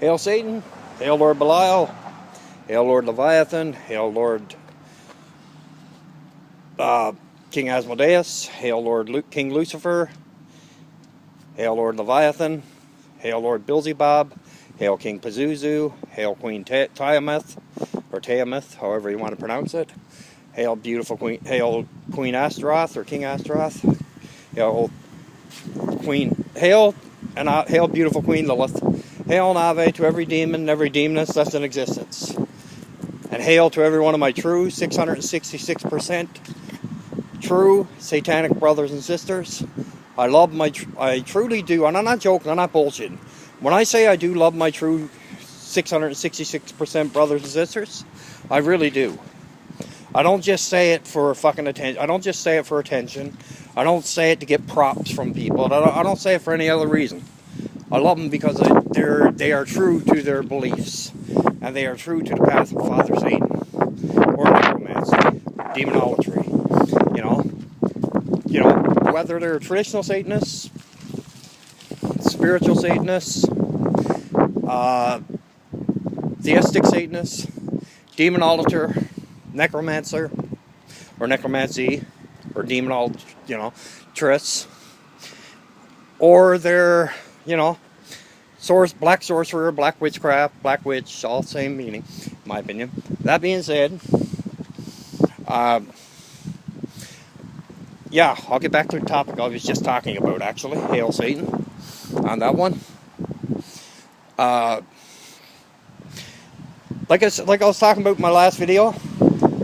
Hail Satan, hail Lord Belial, hail Lord Leviathan, hail Lord King Asmodeus, hail Lord King Lucifer, hail Lord Leviathan, hail Lord Beelzebub, hail King Pazuzu, hail Queen Tiamat, or Tiamat, however you want to pronounce it. Hail beautiful Queen, hail Queen Astaroth or King Astaroth. Hail Queen, hail beautiful Queen Lilith. Hail and Ave to every demon and every demoness that's in existence. And hail to every one of my true 666% true satanic brothers and sisters. I truly do, and I'm not joking, I'm not bullshitting. When I say I do love my true 666% brothers and sisters, I really do. I don't just say it for fucking attention. I don't just say it for attention. I don't say it to get props from people. I don't say it for any other reason. I love them because they are true to their beliefs, and they are true to the path of Father Satan, or necromancy, demonolatry. You know, whether they're traditional Satanists, spiritual Satanists, Theistic Satanists, demonolator, necromancer, or necromancy, or demonolatress, or they're, black sorcerer, black witchcraft, black witch, all the same meaning, in my opinion. That being said, I'll get back to the topic I was just talking about, actually. Hail Satan, on that one. Like I was talking about in my last video,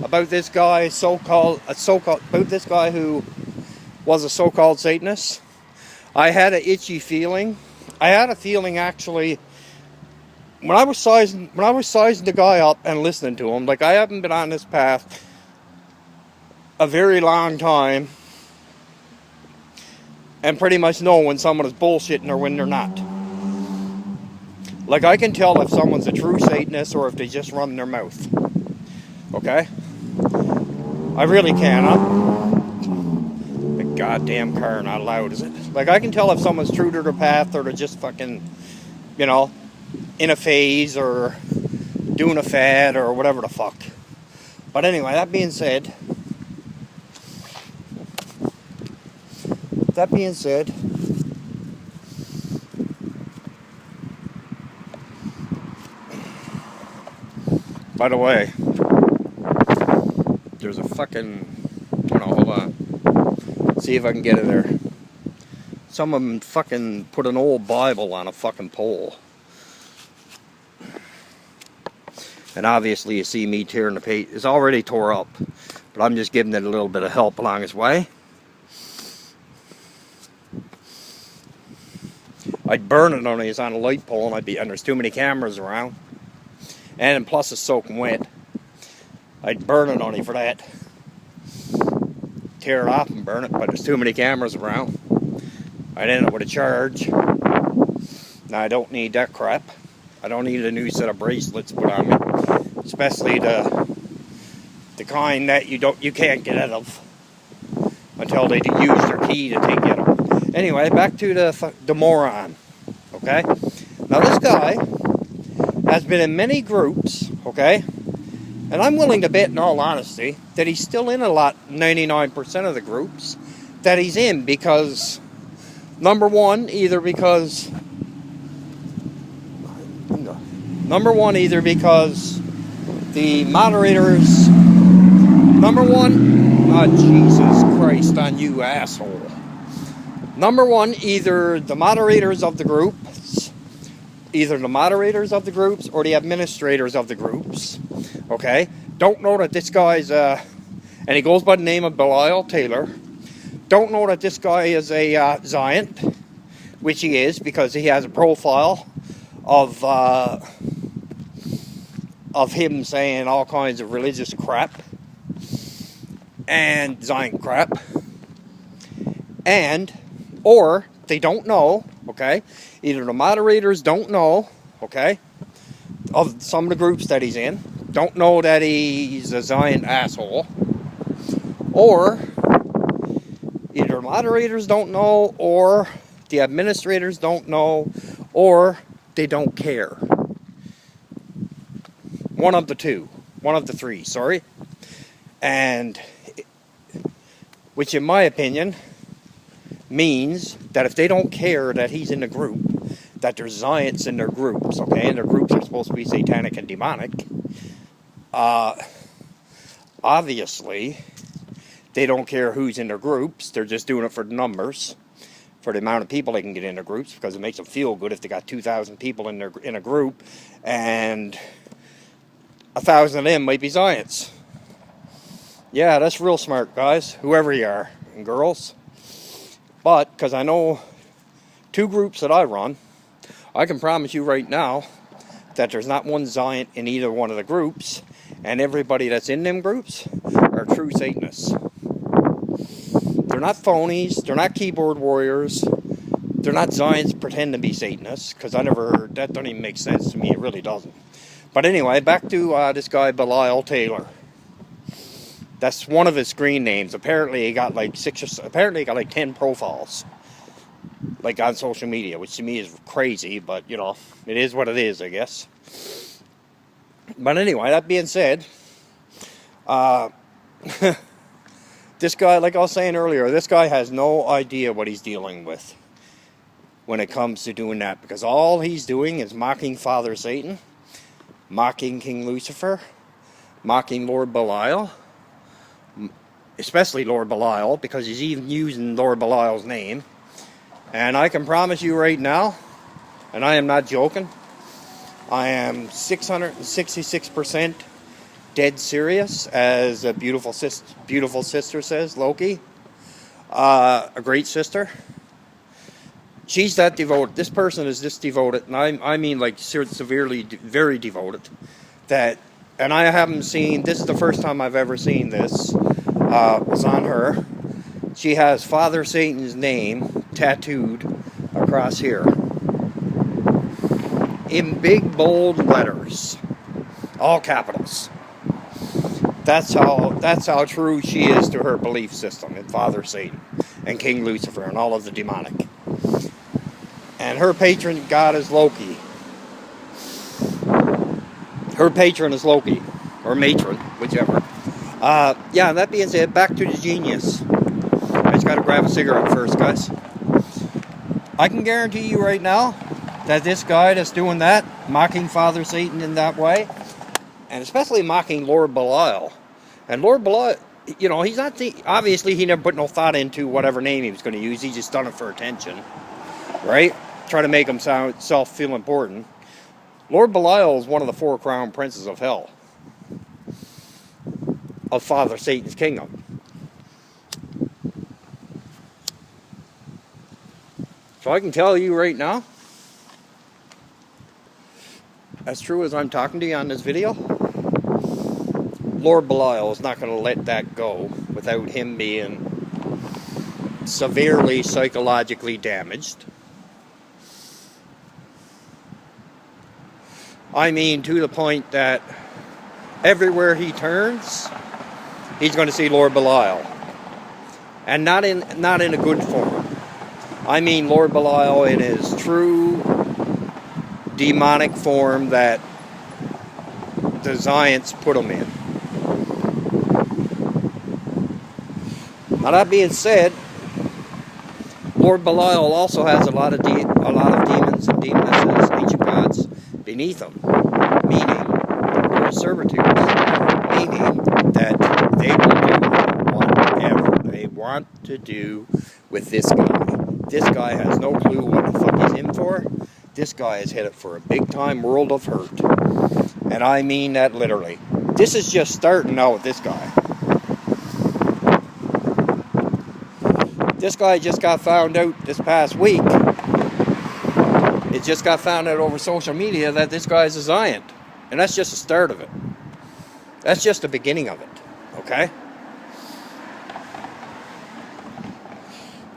about this guy, about this guy who was a so-called Satanist. I had an itchy feeling. I had a feeling, actually, when I was sizing the guy up and listening to him. Like, I haven't been on this path a very long time, and pretty much know when someone is bullshitting or when they're not. Like, I can tell if someone's a true Satanist or if they just run their mouth. Okay? I really can. The goddamn car not loud, is it? Like, I can tell if someone's true to their path or they're just fucking, in a phase or doing a fad or whatever the fuck. But anyway, that being said, by the way, there's a fucking, hold on, see if I can get it there. Someone fucking put an old Bible on a fucking pole. And obviously you see me tearing the page. It's already tore up, but I'm just giving it a little bit of help along its way. I'd burn it only it's on a light pole, and there's too many cameras around. And plus it's soaking wet. I'd burn it only for that. Tear it off and burn it, but there's too many cameras around. I'd end up with a charge. Now I don't need that crap. I don't need a new set of bracelets put on me. Especially the kind that you can't get out of until they use their key to take you out. Anyway, back to the moron. Okay? Now this guy has been in many groups, okay? And I'm willing to bet, in all honesty, that he's still in 99% of the groups that he's in, because, number one, either because the moderators, Jesus Christ on you, asshole. Number one, either the moderators of the groups or the administrators of the groups, okay, don't know that this guy's, and he goes by the name of Belial Taylor, don't know that this guy is a Zion, which he is, because he has a profile of him saying all kinds of religious crap and Zion crap, or they don't know, okay, either the moderators don't know, okay, of some of the groups that he's in, don't know that he's a Zion asshole, or either moderators don't know, or the administrators don't know, or they don't care. One of the two. One of the three, sorry. And, which in my opinion, means that if they don't care that he's in the group, that there's Zionists in their groups, okay, and their groups are supposed to be satanic and demonic, obviously, they don't care who's in their groups. They're just doing it for the numbers, for the amount of people they can get in their groups, because it makes them feel good if they got 2,000 people in a group, and 1,000 of them might be Zionists. Yeah, that's real smart, guys, whoever you are, and girls. But, because I know 2 groups that I run, I can promise you right now that there's not one Zionist in either one of the groups, and everybody that's in them groups are true Satanists. They're not phonies, they're not keyboard warriors, they're not Zionists pretend to be Satanists, because I never heard, that doesn't even make sense to me, it really doesn't. But anyway, back to this guy Belial Taylor. That's one of his screen names. Apparently he got like 10 profiles, like on social media, which to me is crazy, but you know, it is what it is, I guess. But anyway, that being said, this guy, like I was saying earlier, this guy has no idea what he's dealing with when it comes to doing that, because all he's doing is mocking Father Satan, mocking King Lucifer, mocking Lord Belial, especially Lord Belial, because he's even using Lord Belial's name. And I can promise you right now, and I am not joking, I am 666% dead serious, as a beautiful sister says, Loki, a great sister. She's that devoted. This person is this devoted, and I mean like severely, very devoted. That, and I haven't seen, this is the first time I've ever seen this, was on her. She has Father Satan's name tattooed across here in big bold letters, all capitals. That's how true she is to her belief system in Father Satan and King Lucifer and all of the demonic. And her patron god is Loki. Her patron is Loki, or matron, whichever. Yeah, that being said, back to the genius. I just gotta grab a cigarette first, guys. I can guarantee you right now that this guy that's doing that, mocking Father Satan in that way, and especially mocking Lord Belial. And Lord Belial, you know, he's not, obviously he never put no thought into whatever name he was going to use. He just done it for attention, right? Try to make himself feel important. Lord Belial is one of the 4 crown princes of hell, of Father Satan's kingdom. So I can tell you right now, as true as I'm talking to you on this video, Lord Belial is not going to let that go without him being severely psychologically damaged. I mean, to the point that everywhere he turns, he's going to see Lord Belial. And not in a good form. I mean Lord Belial in his true demonic form that the Zionists put him in. Now that being said, Lord Belial also has a lot of demons and demonesses, ancient gods, beneath him, meaning or servitudes, meaning that they will do whatever they want to do with this guy. This guy has no clue what the fuck he's in for. This guy is headed for a big-time world of hurt. And I mean that literally. This is just starting out with this guy. This guy just got found out this past week. It just got found out over social media that this guy is a Zionist. And that's just the start of it. That's just the beginning of it. Okay?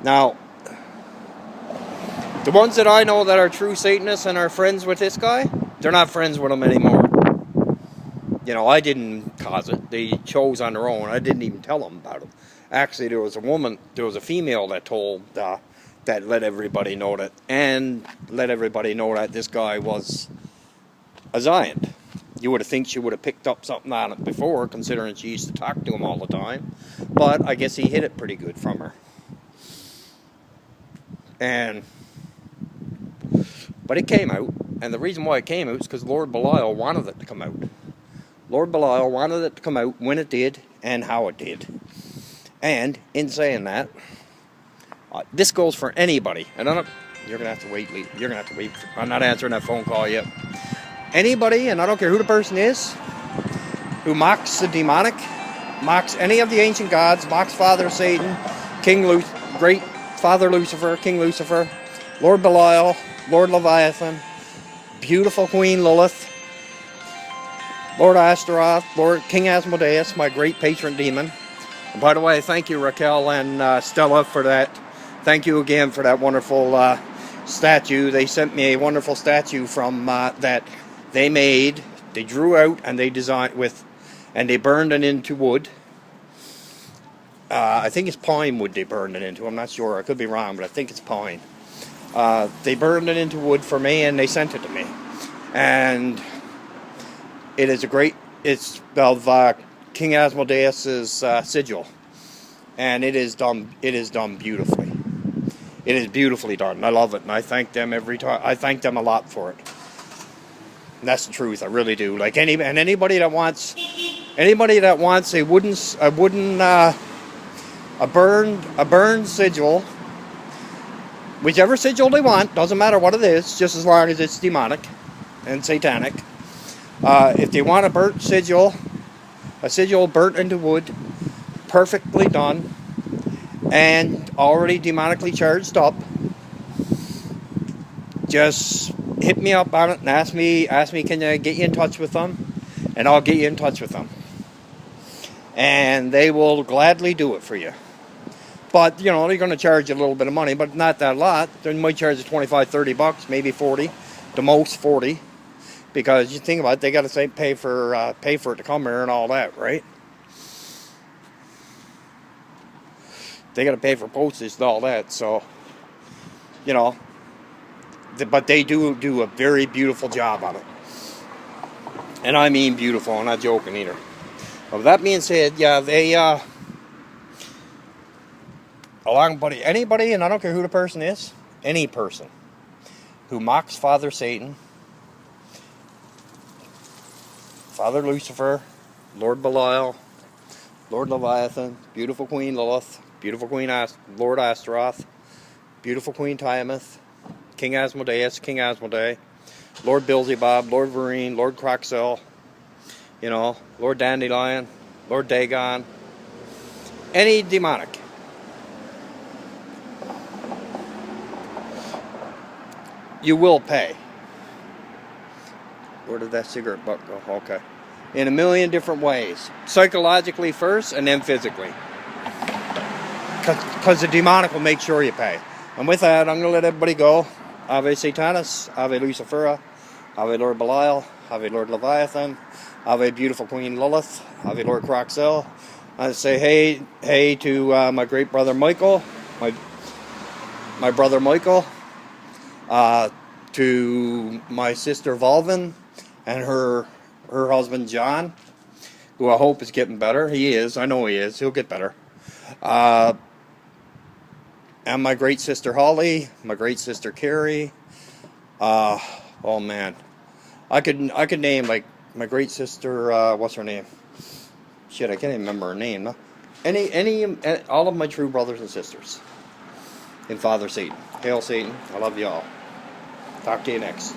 Now, the ones that I know that are true Satanists and are friends with this guy, they're not friends with him anymore. You know, I didn't cause it. They chose on their own. I didn't even tell them about it. Actually, there was a female that told, that let everybody know that, and let everybody know that this guy was a Zionist. You would have think she would have picked up something on it before, considering she used to talk to him all the time. But I guess he hid it pretty good from her. But it came out, and the reason why it came out is because Lord Belial wanted it to come out. Lord Belial wanted it to come out when it did and how it did. And in saying that, this goes for anybody. And you're gonna have to wait. You're gonna have to wait. I'm not answering that phone call yet. Anybody, and I don't care who the person is, who mocks the demonic, mocks any of the ancient gods, mocks Father Satan, Great Father Lucifer, King Lucifer, Lord Belial, Lord Leviathan, beautiful Queen Lilith, Lord Astaroth, Lord King Asmodeus, my great patron demon. And by the way, thank you, Raquel and Stella, for that. Thank you again for that wonderful statue. They sent me a wonderful statue from that they made. They drew out and they designed with, and they burned it into wood. I think it's pine wood they burned it into. I'm not sure. I could be wrong, but I think it's pine. They burned it into wood for me, and they sent it to me. And it is it's of King Asmodeus's sigil, and it is done beautifully. It is beautifully done. I love it, and I thank them every time. I thank them a lot for it. And that's the truth. I really do. Like anybody that wants a burned sigil, whichever sigil they want, doesn't matter what it is, just as long as it's demonic and satanic. If they want a burnt sigil, a sigil burnt into wood, perfectly done, and already demonically charged up, just hit me up on it and ask me, can I get you in touch with them? And I'll get you in touch with them. And they will gladly do it for you. But, you know, they're going to charge you a little bit of money, but not that lot. They might charge you $25-30, maybe 40, the most 40. Because you think about it, they got to pay for it to come here and all that, right? They got to pay for postage and all that, so, you know. But they do a very beautiful job on it. And I mean beautiful, I'm not joking either. But with that being said, yeah, they, anybody, and I don't care who the person is, any person who mocks Father Satan, Father Lucifer, Lord Belial, Lord Leviathan, beautiful Queen Lilith, beautiful Queen Lord Astaroth, beautiful Queen Tiamat, King Asmodeus, King Asmodee, Lord Beelzebub, Lord Vereen, Lord Croxel, you know, Lord Dandelion, Lord Dagon, any demonic. You will pay. Where did that cigarette butt go? Okay. In a million different ways. Psychologically first, and then physically. Because the demonic will make sure you pay. And with that, I'm going to let everybody go. Ave Satanas, Ave Lucifera, Ave Lord Belial, Ave Lord Leviathan, Ave beautiful Queen Lilith, Ave Lord Croxel. I say hey to my great brother Michael, my brother Michael, to my sister Volvin, and her husband John, who I hope is getting better. He is. I know he is. He'll get better. And my great sister Holly, my great sister Carrie. Oh man, I could name like my great sister. What's her name? Shit, I can't even remember her name. No? All of my true brothers and sisters in Father Satan. Hail Satan. I love you all. Talk to you next.